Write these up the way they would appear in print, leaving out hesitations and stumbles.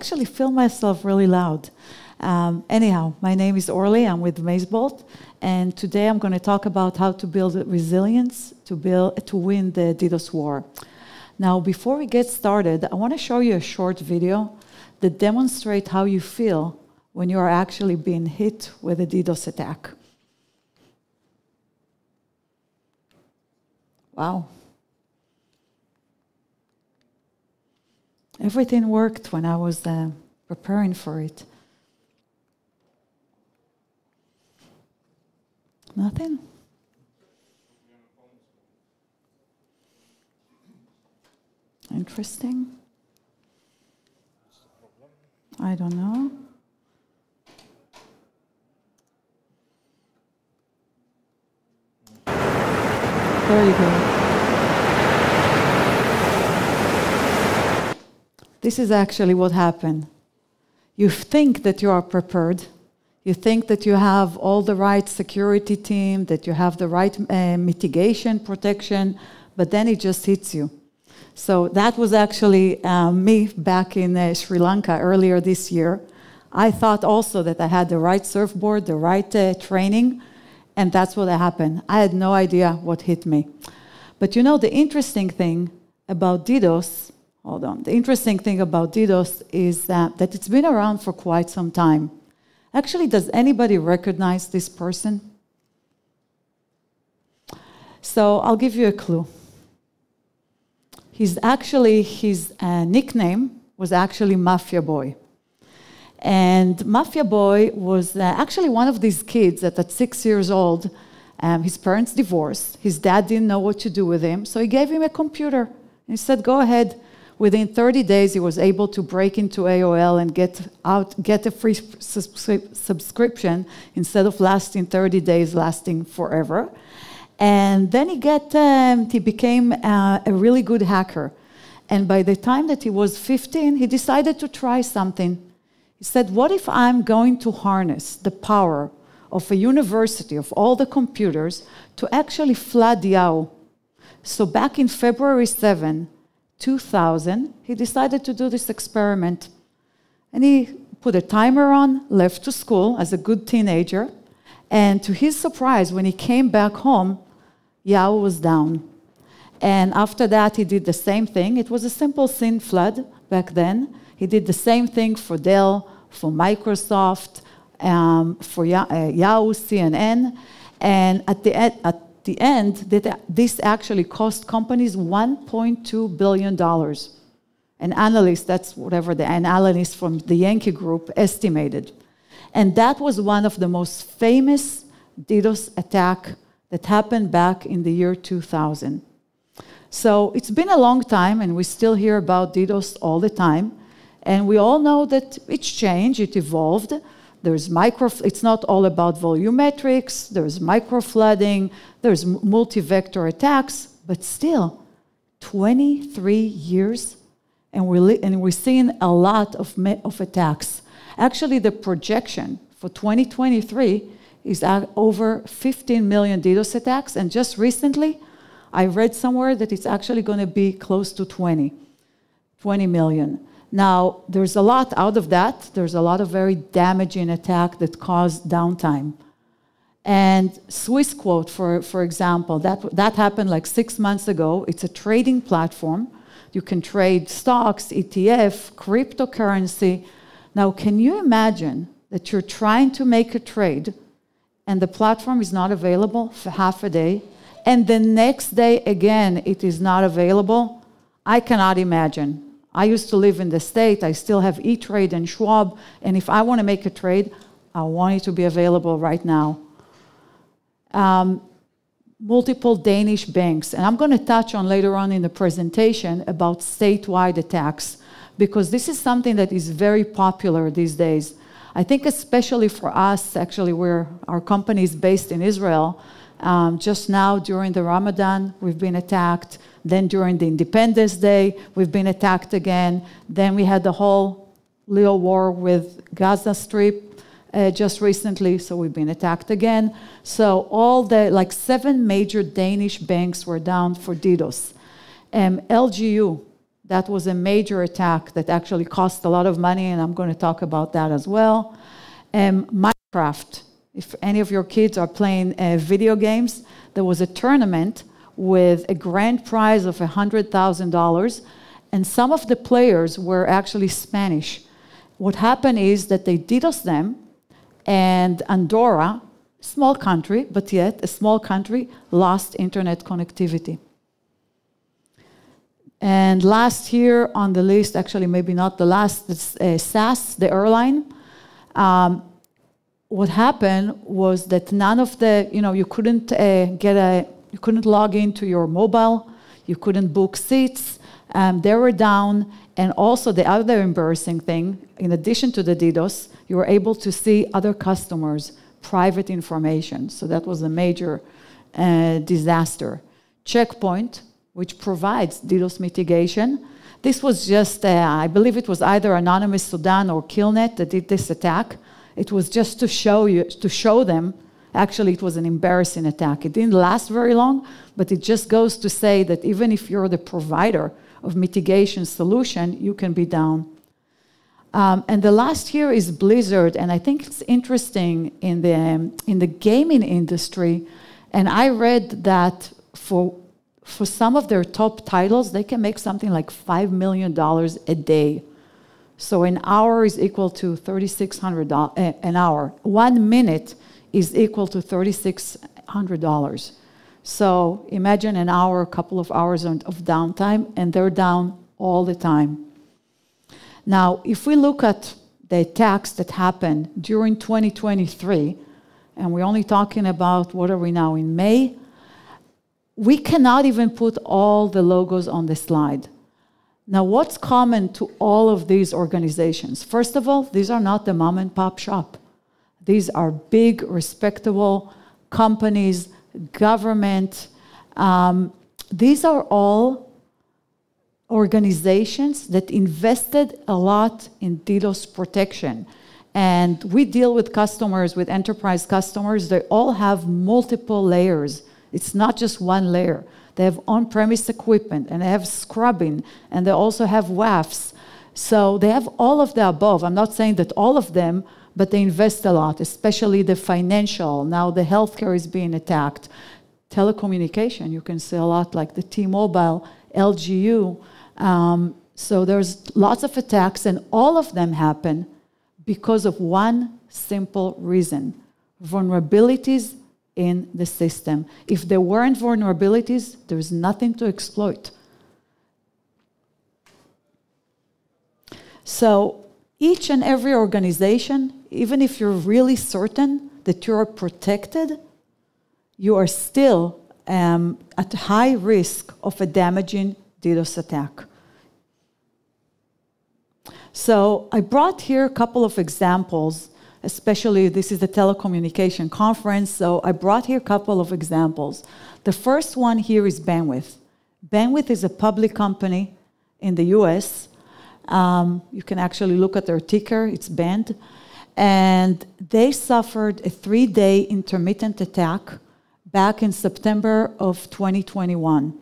actually feel myself really loud. Anyhow, my name is Orly. I'm with Mazebolt, and today I'm going to talk about how to build resilience to win the DDoS war. Now, before we get started, I want to show you a short video that demonstrates how you feel when you are actually being hit with a DDoS attack. Wow. Everything worked when I was preparing for it. Nothing? Interesting. I don't know. There you go. This is actually what happened. You think that you are prepared. You think that you have all the right security team, that you have the right mitigation protection, but then it just hits you. So that was actually me back in Sri Lanka earlier this year. I thought also that I had the right surfboard, the right training, and that's what happened. I had no idea what hit me. But you know, the interesting thing about DDoS, hold on, the interesting thing about DDoS is that it's been around for quite some time. Actually, does anybody recognize this person? So I'll give you a clue. His nickname was actually Mafia Boy. And Mafia Boy was actually one of these kids that at 6 years old, his parents divorced. His dad didn't know what to do with him, so he gave him a computer. He said, go ahead. Within 30 days, he was able to break into AOL and get a free subscription instead of lasting 30 days, lasting forever. And then he became a really good hacker. And by the time that he was 15, he decided to try something. He said, what if I'm going to harness the power of a university, of all the computers, to actually flood Yahoo? So back in February 7, 2000, he decided to do this experiment. And he put a timer on, left to school as a good teenager, and to his surprise, when he came back home, Yahoo was down. And after that, he did the same thing. It was a simple SYN flood back then. He did the same thing for Dell, for Microsoft, for Yahoo, CNN, and at the end, this actually cost companies $1.2 billion. An analyst, that's whatever an analyst from the Yankee Group estimated. And that was one of the most famous DDoS attack that happened back in the year 2000. So it's been a long time, and we still hear about DDoS all the time. And we all know that it's changed, it evolved. It's not all about volumetrics, there's microflooding, there's multi-vector attacks, but still, 23 years, and we're seeing a lot of attacks. Actually, the projection for 2023 is at over 15 million DDoS attacks, and just recently, I read somewhere that it's actually going to be close to 20 million. Now, there's a lot out of that. There's a lot of very damaging attack that caused downtime. And Swissquote, for example, that happened like 6 months ago. It's a trading platform. You can trade stocks, ETF, cryptocurrency. Now, can you imagine that you're trying to make a trade and the platform is not available for half a day, and the next day, again, it is not available? I cannot imagine. I used to live in the States. I still have E-Trade and Schwab. And if I want to make a trade, I want it to be available right now. Multiple Danish banks. And I'm going to touch on later on in the presentation about statewide attacks, because this is something that is very popular these days. I think especially for us, actually, where our company is based in Israel, just now during the Ramadan, we've been attacked. Then during the Independence Day, we've been attacked again. Then we had the whole little war with Gaza Strip just recently, so we've been attacked again. So all the, 7 major Danish banks were down for DDoS. LGU, That was a major attack that actually cost a lot of money, and I'm going to talk about that as well. Minecraft. If any of your kids are playing video games, there was a tournament with a grand prize of $100,000, and some of the players were actually Spanish. What happened is that they DDoS them, and Andorra, small country, but yet a small country, lost internet connectivity. And last year on the list, actually maybe not the last, SAS, the airline. What happened was that none of the, you couldn't you couldn't log into your mobile, you couldn't book seats, they were down, and also the other embarrassing thing, in addition to the DDoS, you were able to see other customers' private information. So that was a major disaster. Checkpoint, which provides DDoS mitigation. This was just, I believe it was either Anonymous Sudan or Killnet that did this attack. It was just to show them, actually it was an embarrassing attack. It didn't last very long, but it just goes to say that even if you're the provider of mitigation solution, you can be down. And the last here is Blizzard, and I think it's interesting in the gaming industry, and I read that for some of their top titles, they can make something like $5 million a day. So an hour is equal to $3,600 an hour. 1 minute is equal to $3,600. So imagine an hour, a couple of hours of downtime, and they're down all the time. Now, if we look at the attacks that happened during 2023, and we're only talking about, what are we now, in May? We cannot even put all the logos on the slide. Now, what's common to all of these organizations? First of all, these are not the mom and pop shop. These are big, respectable companies, government. These are all organizations that invested a lot in DDoS protection. And we deal with customers, with enterprise customers. They all have multiple layers. It's not just one layer. They have on-premise equipment, and they have scrubbing, and they also have WAFs. So they have all of the above. I'm not saying that all of them, but they invest a lot, especially the financial. Now the healthcare is being attacked. Telecommunication, you can see a lot like the T-Mobile, LGU. So there's lots of attacks, and all of them happen because of one simple reason: vulnerabilities in the system. If there weren't vulnerabilities, there's nothing to exploit. So each and every organization, even if you're really certain that you're protected, you are still at high risk of a damaging DDoS attack. So I brought here a couple of examples, especially this is the telecommunication conference, so I brought here a couple of examples. The first one here is Bandwidth. Bandwidth is a public company in the US. You can actually look at their ticker, it's BAND. And they suffered a 3-day intermittent attack back in September of 2021.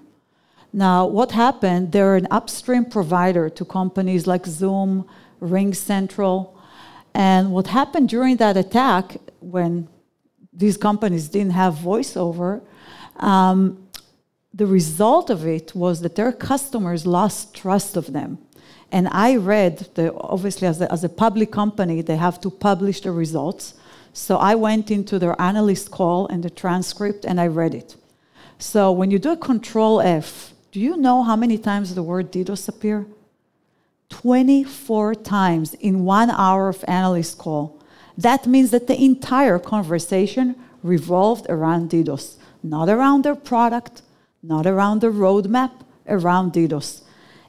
Now, what happened, they're an upstream provider to companies like Zoom, RingCentral. And what happened during that attack, when these companies didn't have voice over, the result of it was that their customers lost trust of them. And I read, obviously as a public company, they have to publish the results. So I went into their analyst call and the transcript, and I read it. So when you do a Control F, do you know how many times the word DDoS appear? 24 times in 1 hour of analyst call. That means that the entire conversation revolved around DDoS, not around their product, not around the roadmap, around DDoS.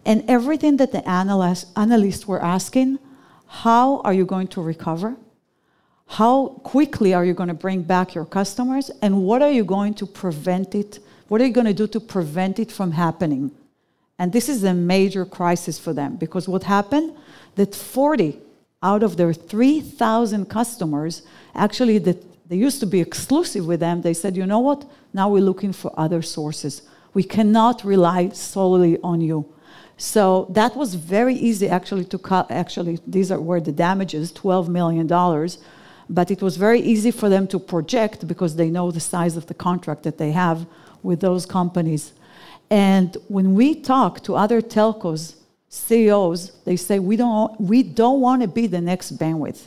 And everything that the analysts were asking, how are you going to recover? How quickly are you going to bring back your customers? And what are you going to prevent it? What are you going to do to prevent it from happening? And this is a major crisis for them, because what happened, that 40 out of their 3,000 customers, actually that they used to be exclusive with them, they said, you know what, now we're looking for other sources. We cannot rely solely on you. So that was very easy actually to cut. Actually, were the damages, $12 million. But it was very easy for them to project because they know the size of the contract that they have with those companies. And when we talk to other telcos, CEOs, they say, we don't want to be the next bandwidth.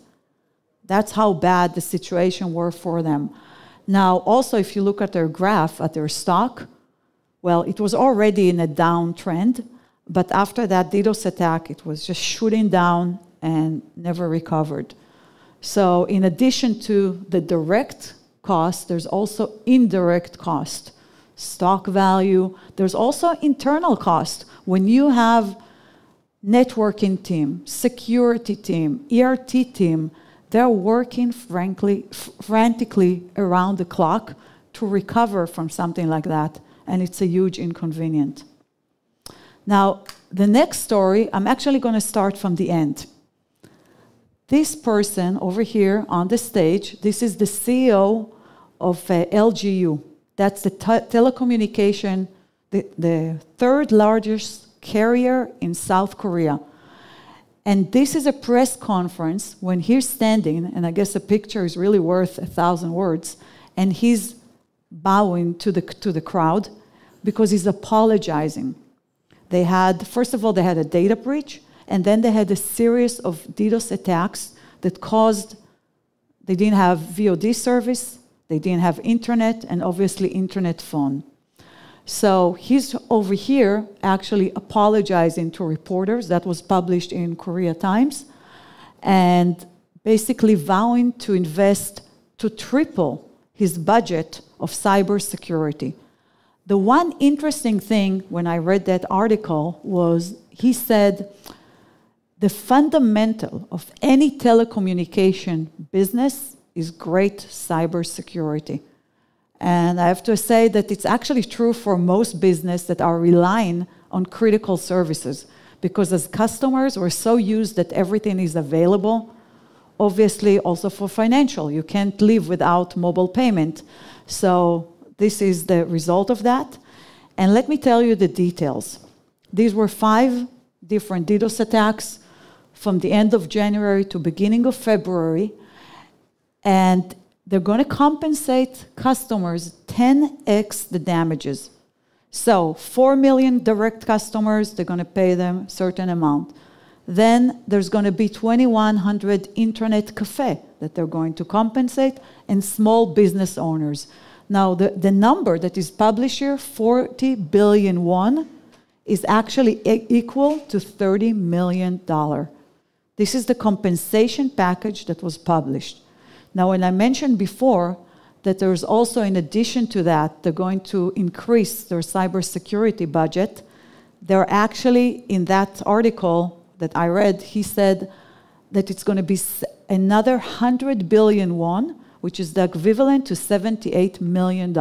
That's how bad the situation were for them. Now, also, if you look at their graph, at their stock, well, it was already in a downtrend, but after that DDoS attack, it was just shooting down and never recovered. So in addition to the direct cost, there's also indirect cost. Stock value, there's also internal cost. When you have networking team, security team, ERT team, they're working frantically around the clock to recover from something like that, and it's a huge inconvenience. Now, the next story, I'm actually going to start from the end. This person over here on the stage, this is the CEO of LGU. That's the telecommunication, the third largest carrier in South Korea. And this is a press conference when he's standing, and I guess a picture is really worth 1,000 words, and he's bowing to the crowd because he's apologizing. They had, first of all, they had a data breach, and then they had a series of DDoS attacks that caused, they didn't have VOD service, they didn't have internet, and obviously internet phone. So he's over here actually apologizing to reporters. That was published in Korea Times, and basically vowing to invest to triple his budget of cybersecurity. The one interesting thing when I read that article was he said the fundamental of any telecommunication business is great cybersecurity. And I have to say that it's actually true for most businesses that are relying on critical services, because as customers, we're so used that everything is available. Obviously, also for financial, you can't live without mobile payment. So this is the result of that. And let me tell you the details. These were 5 different DDoS attacks from the end of January to beginning of February. And they're going to compensate customers 10x the damages. So 4 million direct customers, they're going to pay them a certain amount. Then there's going to be 2,100 internet cafe that they're going to compensate, and small business owners. Now, the number that is published here, 40 billion won, is actually equal to $30 million. This is the compensation package that was published. Now, when I mentioned before that there's also, in addition to that, they're going to increase their cybersecurity budget, they're actually, in that article that I read, he said that it's going to be another 100 billion won, which is the equivalent to $78 million.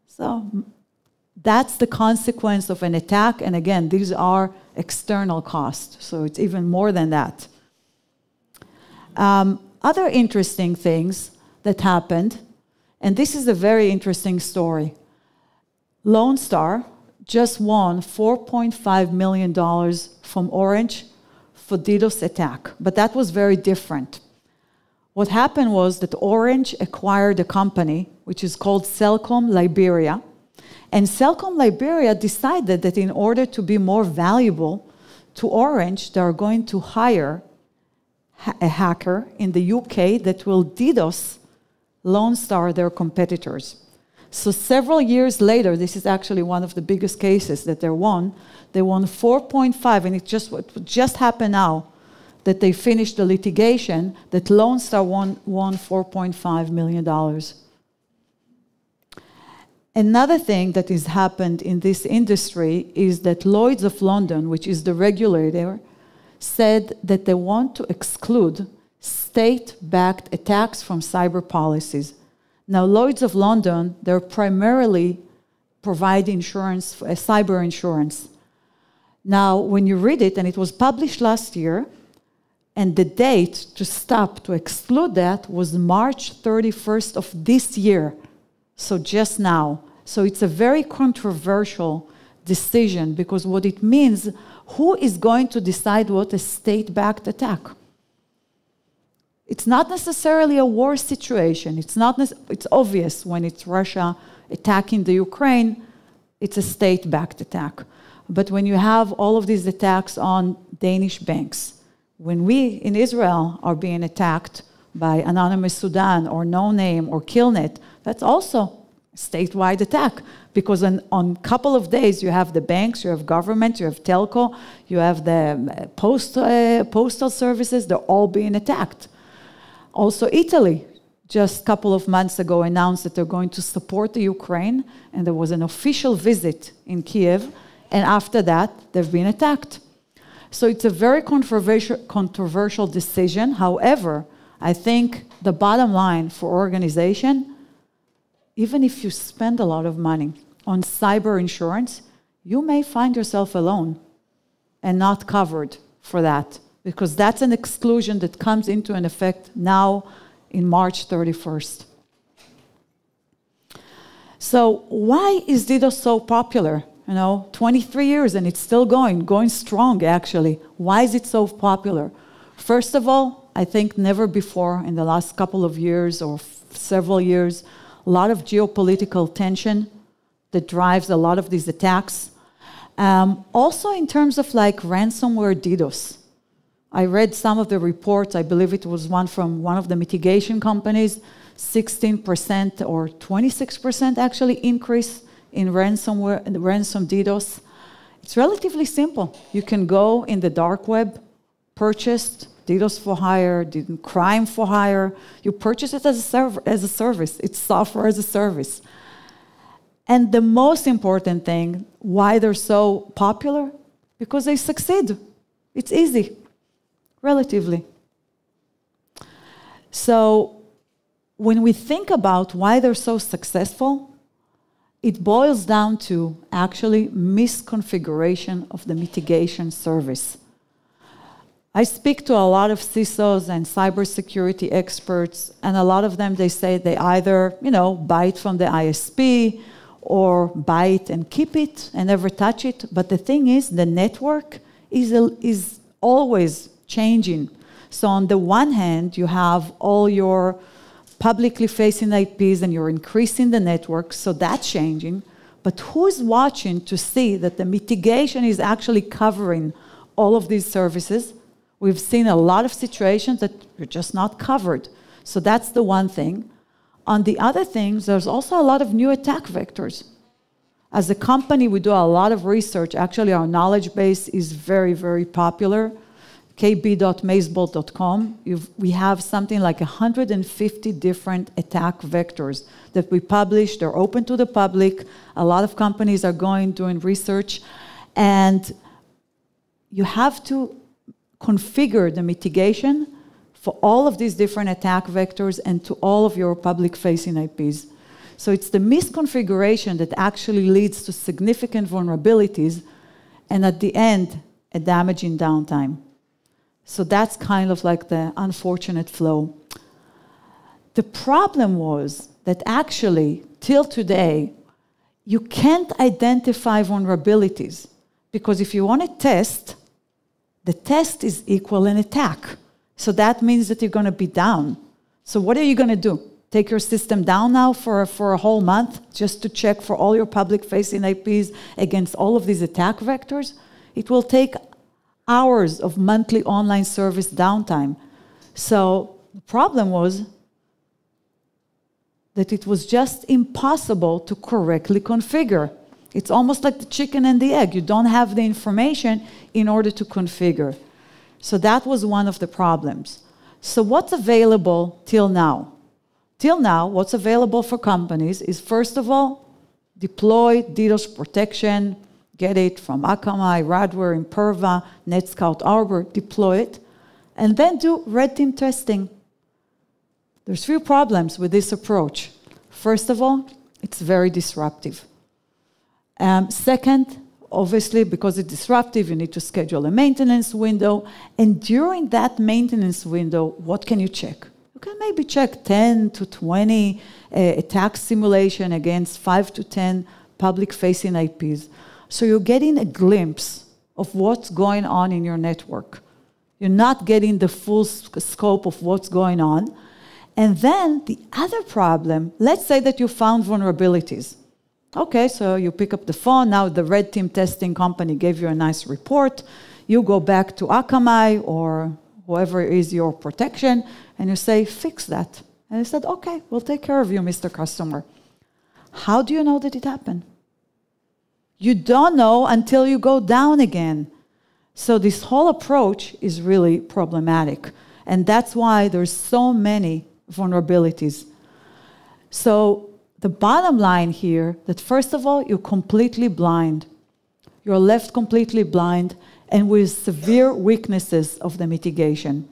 So that's the consequence of an attack. And again, these are external costs, so it's even more than that. Other interesting things that happened, and this is a very interesting story. Lone Star just won $4.5 million from Orange for DDoS attack, but that was very different. What happened was that Orange acquired a company, which is called Cellcom Liberia, and Cellcom Liberia decided that in order to be more valuable to Orange, they are going to hire a hacker in the UK that will DDoS Lone Star, their competitors. So several years later, this is actually one of the biggest cases that they won 4.5, and it just happened now that they finished the litigation, that Lone Star won $4.5 million. Another thing that has happened in this industry is that Lloyd's of London, which is the regulator, said that they want to exclude state-backed attacks from cyber policies. Now, Lloyd's of London, they're primarily provide insurance, cyber insurance. Now, when you read it, and it was published last year, and the date to exclude that was March 31st of this year, so just now. So it's a very controversial decision, because what it means, who is going to decide what a state-backed attack? It's not necessarily a war situation. It's obvious when it's Russia attacking the Ukraine, it's a state-backed attack. But when you have all of these attacks on Danish banks, when we in Israel are being attacked by Anonymous Sudan or No Name or Killnet, that's also a statewide attack, because on a couple of days you have the banks, you have government, you have telco, you have the postal services, they're all being attacked. Also Italy, just a couple of months ago, announced that they're going to support the Ukraine, and there was an official visit in Kiev, and after that, they've been attacked. So it's a very controversial decision. However, I think the bottom line for organization, even if you spend a lot of money on cyber insurance, you may find yourself alone and not covered for that, because that's an exclusion that comes into an effect now in March 31st. So why is DDoS so popular? 23 years and it's still going strong actually. Why is it so popular? First of all, I think never before in the last couple of years or several years, a lot of geopolitical tension that drives a lot of these attacks. Also in terms of like ransomware DDoS. I read some of the reports, I believe it was one from one of the mitigation companies, 16% or 26% actually increase in ransomware and ransom DDoS. It's relatively simple. You can go in the dark web, purchase DDoS for hire, crime for hire. You purchase it as a service. It's software as a service. And the most important thing, why they're so popular, because they succeed. It's easy. Relatively. So when we think about why they're so successful, it boils down to actually misconfiguration of the mitigation service. I speak to a lot of CISOs and cybersecurity experts, and a lot of them, they say they either, buy it from the ISP or buy it and keep it and never touch it. But the thing is, the network is always changing. So on the one hand, you have all your publicly facing IPs and you're increasing the network, so that's changing. But who's watching to see that the mitigation is actually covering all of these services? We've seen a lot of situations that you're just not covered. So that's the one thing. On the other things, there's also a lot of new attack vectors. As a company, we do a lot of research. Actually, our knowledge base is very, very popular. kb.mazebolt.com. We have something like 150 different attack vectors that we publish. They're open to the public. A lot of companies are doing research. And you have to configure the mitigation for all of these different attack vectors and to all of your public-facing IPs. So it's the misconfiguration that actually leads to significant vulnerabilities and at the end, a damaging downtime. So that's kind of like the unfortunate flow. The problem was that actually, till today, you can't identify vulnerabilities, because if you want to test, the test is equal an attack. So that means that you're going to be down. So what are you going to do? Take your system down now for a whole month just to check for all your public-facing IPs against all of these attack vectors? It will take hours of monthly online service downtime. So the problem was that it was just impossible to correctly configure. It's almost like the chicken and the egg. You don't have the information in order to configure. So that was one of the problems. So what's available till now? Till now, what's available for companies is, first of all, deploy DDoS protection, get it from Akamai, Radware, Imperva, NetScout Arbor, deploy it, and then do red team testing. There's few problems with this approach. First of all, it's very disruptive. Second, obviously, because it's disruptive, you need to schedule a maintenance window, and during that maintenance window, what can you check? You can maybe check 10 to 20 attack simulation against 5 to 10 public-facing IPs. So you're getting a glimpse of what's going on in your network. You're not getting the full scope of what's going on. And then the other problem, let's say that you found vulnerabilities. Okay, so you pick up the phone, now the red team testing company gave you a nice report. You go back to Akamai or whoever is your protection, and you say, fix that. And they said, okay, we'll take care of you, Mr. Customer. How do you know that it happened? You don't know until you go down again. So this whole approach is really problematic. And that's why there's so many vulnerabilities. So the bottom line here, that first of all, you're completely blind. You're left completely blind and with severe weaknesses of the mitigation.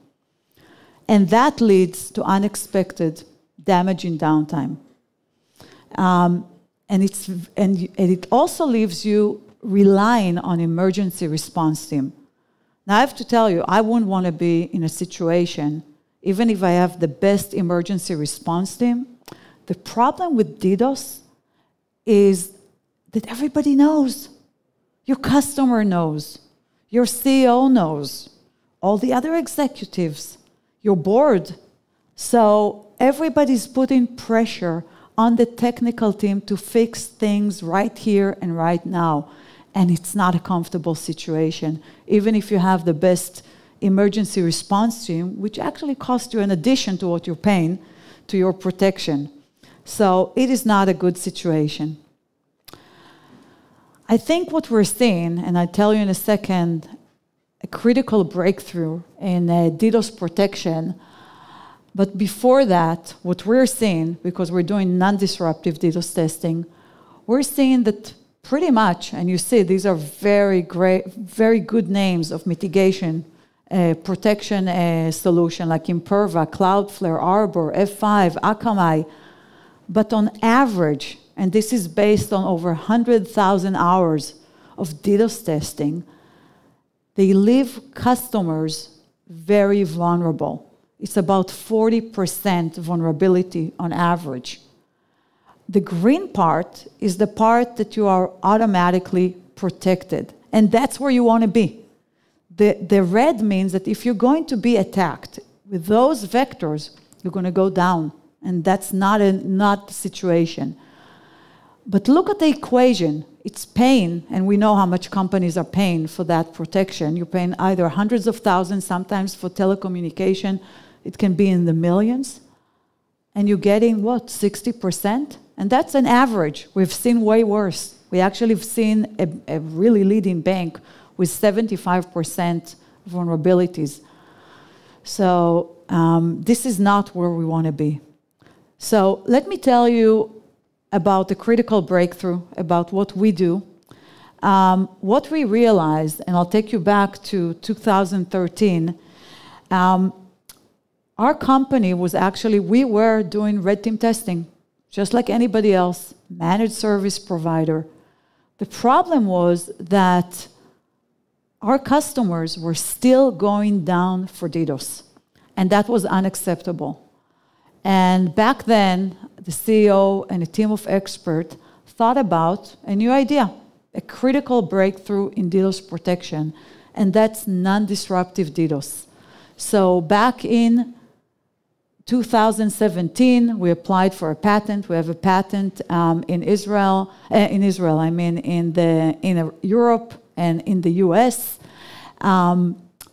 And that leads to unexpected damage in downtime. And it also leaves you relying on emergency response team. Now, I have to tell you, I wouldn't want to be in a situation, even if I have the best emergency response team. The problem with DDoS is that everybody knows. Your customer knows. Your CEO knows. All the other executives. Your board. So everybody's putting pressure on the technical team to fix things right here and right now. And it's not a comfortable situation, even if you have the best emergency response team, which actually costs you in addition to what you're paying to your protection. So it is not a good situation. I think what we're seeing, and I'll tell you in a second, a critical breakthrough in DDoS protection. But before that, what we're seeing, because we're doing non-disruptive DDoS testing, we're seeing that pretty much, and you see these are very great, very good names of mitigation protection solution like Imperva, Cloudflare, Arbor, F5, Akamai. But on average, and this is based on over 100,000 hours of DDoS testing, they leave customers very vulnerable. It's about 40% vulnerability on average. The green part is the part that you are automatically protected. And that's where you want to be. The red means that if you're going to be attacked with those vectors, you're going to go down. And that's not the situation. But look at the equation. It's paying, and we know how much companies are paying for that protection. You're paying either hundreds of thousands, sometimes for telecommunication, it can be in the millions. And you're getting, what, 60%? And that's an average. We've seen way worse. We actually have seen a really leading bank with 75% vulnerabilities. So this is not where we want to be. So let me tell you about the critical breakthrough, about what we do. What we realized, and I'll take you back to 2013, our company was actually, we were doing red team testing, just like anybody else, managed service provider. The problem was that our customers were still going down for DDoS, and that was unacceptable. And back then, the CEO and a team of experts thought about a new idea, a critical breakthrough in DDoS protection, and that's non-disruptive DDoS. So back in 2017, we applied for a patent. We have a patent in Israel. In Europe and in the US.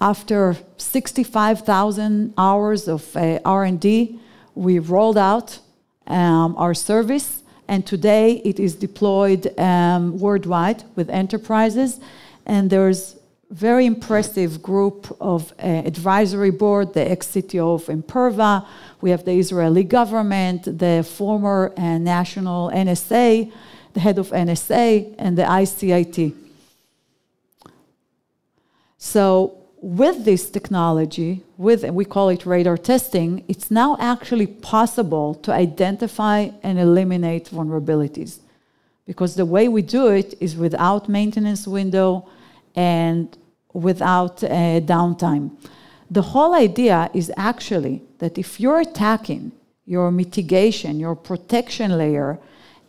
After 65,000 hours of R&D, we rolled out our service, and today it is deployed worldwide with enterprises. And there's very impressive group of advisory board, the ex-CTO of Imperva. We have the Israeli government, the former national NSA, the head of NSA, and the ICIT. So with this technology, we call it radar testing, it's now actually possible to identify and eliminate vulnerabilities. Because the way we do it is without maintenance window and without downtime. The whole idea is actually that if you're attacking your mitigation, your protection layer,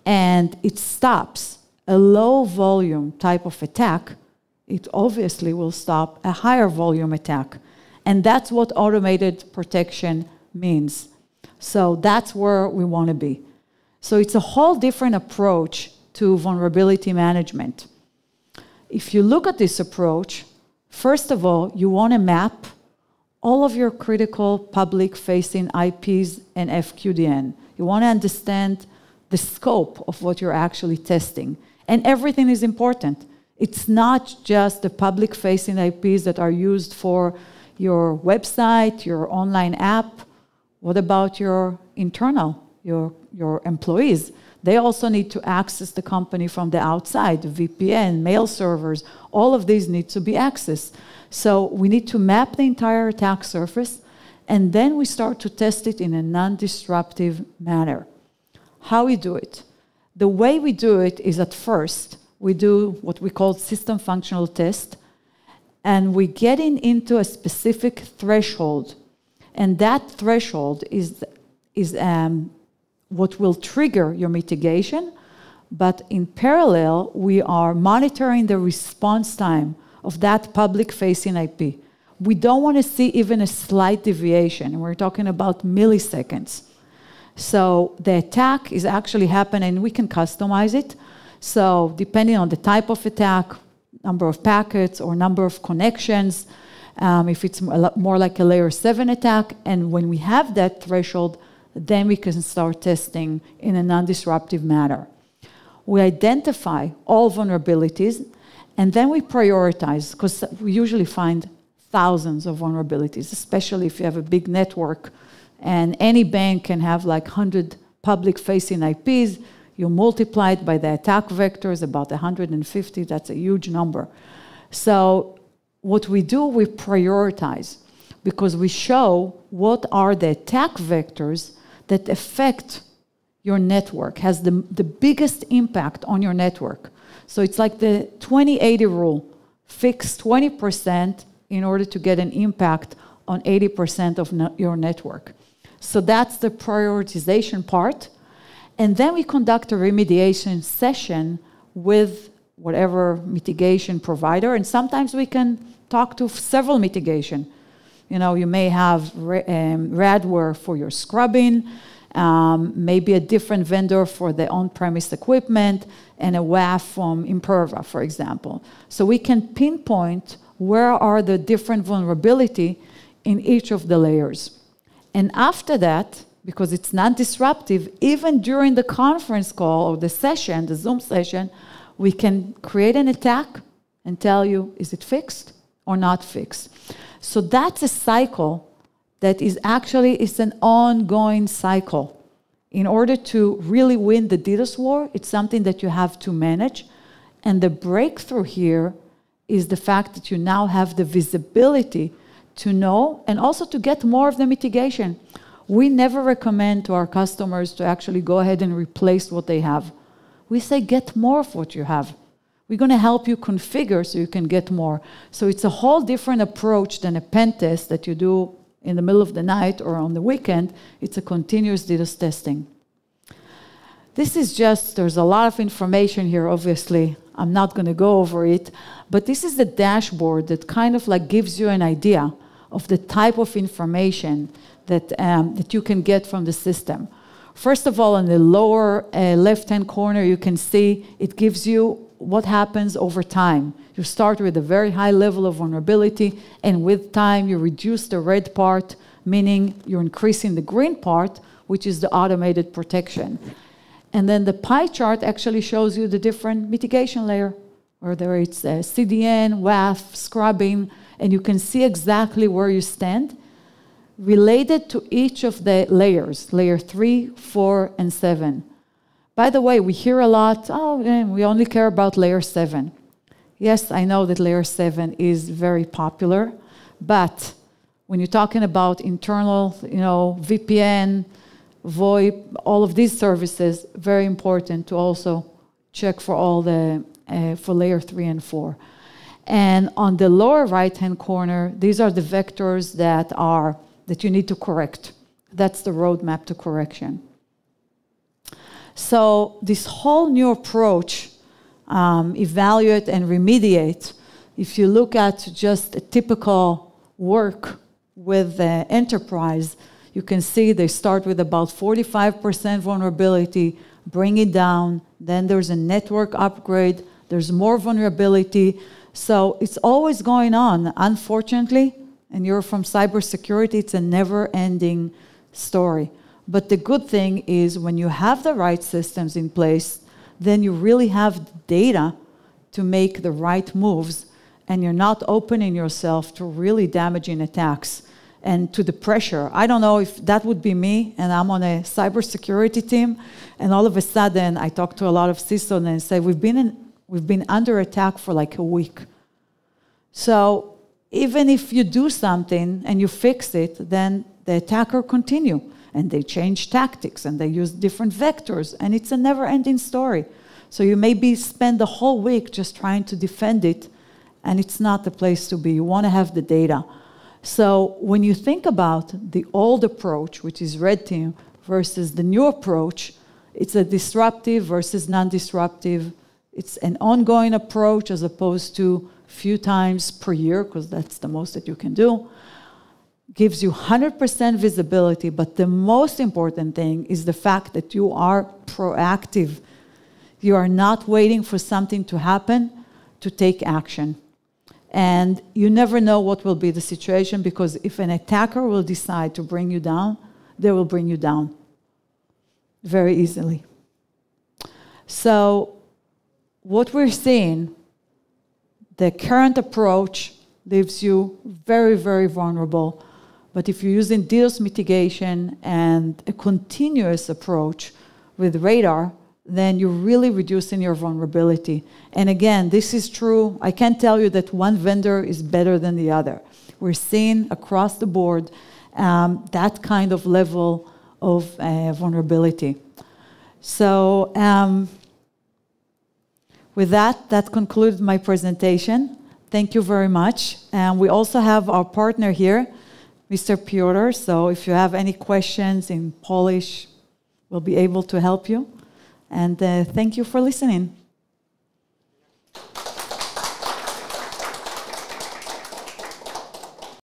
and it stops a low volume type of attack, it obviously will stop a higher volume attack. And that's what automated protection means. So that's where we want to be. So it's a whole different approach to vulnerability management. If you look at this approach, first of all, you want to map all of your critical public-facing IPs and FQDN. You want to understand the scope of what you're actually testing. And everything is important. It's not just the public-facing IPs that are used for your website, your online app. What about your internal, your employees? They also need to access the company from the outside, VPN, mail servers, all of these need to be accessed. So we need to map the entire attack surface, and then we start to test it in a non-disruptive manner. How we do it? The way we do it is at first, we do what we call system functional test, and we get into a specific threshold. And that threshold is what will trigger your mitigation, but in parallel, we are monitoring the response time of that public-facing IP. We don't want to see even a slight deviation. We're talking about milliseconds. So the attack is actually happening, we can customize it. So depending on the type of attack, number of packets or number of connections, if it's more like a layer 7 attack, and when we have that threshold, then we can start testing in a non-disruptive manner. We identify all vulnerabilities, and then we prioritize, because we usually find thousands of vulnerabilities, especially if you have a big network, and any bank can have like 100 public-facing IPs. You multiply it by the attack vectors, about 150, that's a huge number. So what we do, we prioritize, because we show what are the attack vectors that affect your network, has the biggest impact on your network. So it's like the 20-80 rule. Fix 20% in order to get an impact on 80% of your network. So that's the prioritization part. And then we conduct a remediation session with whatever mitigation provider. And sometimes we can talk to several mitigation. You know, you may have Radware for your scrubbing, maybe a different vendor for the on-premise equipment, and a WAF from Imperva, for example. So we can pinpoint where are the different vulnerability in each of the layers. And after that, because it's not disruptive, even during the conference call or the session, the Zoom session, we can create an attack and tell you, is it fixed or not fixed? So that's a cycle that is actually, it's an ongoing cycle. In order to really win the DDoS war, it's something that you have to manage. And the breakthrough here is the fact that you now have the visibility to know and also to get more of the mitigation. We never recommend to our customers to actually go ahead and replace what they have. We say, get more of what you have. We're going to help you configure so you can get more. So it's a whole different approach than a pen test that you do in the middle of the night or on the weekend. It's a continuous DDoS testing. This is just, there's a lot of information here, obviously. I'm not going to go over it. But this is the dashboard that kind of like gives you an idea of the type of information that, that you can get from the system. First of all, in the lower left-hand corner, you can see it gives you what happens over time. You start with a very high level of vulnerability, and with time, you reduce the red part, meaning you're increasing the green part, which is the automated protection. And then the pie chart actually shows you the different mitigation layer, whether it's CDN, WAF, scrubbing, and you can see exactly where you stand, related to each of the layers, layer 3, 4, and 7. By the way, we hear a lot, oh, we only care about layer 7. Yes, I know that layer 7 is very popular, but when you're talking about internal, VPN, VoIP, all of these services, very important to also check for all the, for layer 3 and 4. And on the lower right-hand corner, these are the vectors that you need to correct. That's the roadmap to correction. So this whole new approach, evaluate and remediate. If you look at just a typical work with the enterprise, you can see they start with about 45% vulnerability, bring it down, then there's a network upgrade, there's more vulnerability. So it's always going on. Unfortunately, and you're from cybersecurity, it's a never-ending story. But the good thing is when you have the right systems in place, then you really have data to make the right moves, and you're not opening yourself to really damaging attacks and to the pressure. I don't know if that would be me, and I'm on a cybersecurity team, and all of a sudden I talk to a lot of CISOs and say, we've been under attack for like a week. So even if you do something and you fix it, then the attacker continue, and they change tactics, and they use different vectors, and it's a never-ending story. So you maybe spend the whole week just trying to defend it, and it's not the place to be. You want to have the data. So when you think about the old approach, which is red team, versus the new approach, it's a disruptive versus non-disruptive. It's an ongoing approach as opposed to few times per year, because that's the most that you can do. Gives you 100% visibility, but the most important thing is the fact that you are proactive. You are not waiting for something to happen to take action. And you never know what will be the situation, because if an attacker will decide to bring you down, they will bring you down very easily. So what we're seeing, the current approach leaves you very, very vulnerable. But if you're using DDoS mitigation and a continuous approach with radar, then you're really reducing your vulnerability. And again, this is true. I can't tell you that one vendor is better than the other. We're seeing across the board that kind of level of vulnerability. So with that concludes my presentation. Thank you very much. We also have our partner here, Mr. Piotr. So if you have any questions in Polish, we'll be able to help you. And thank you for listening.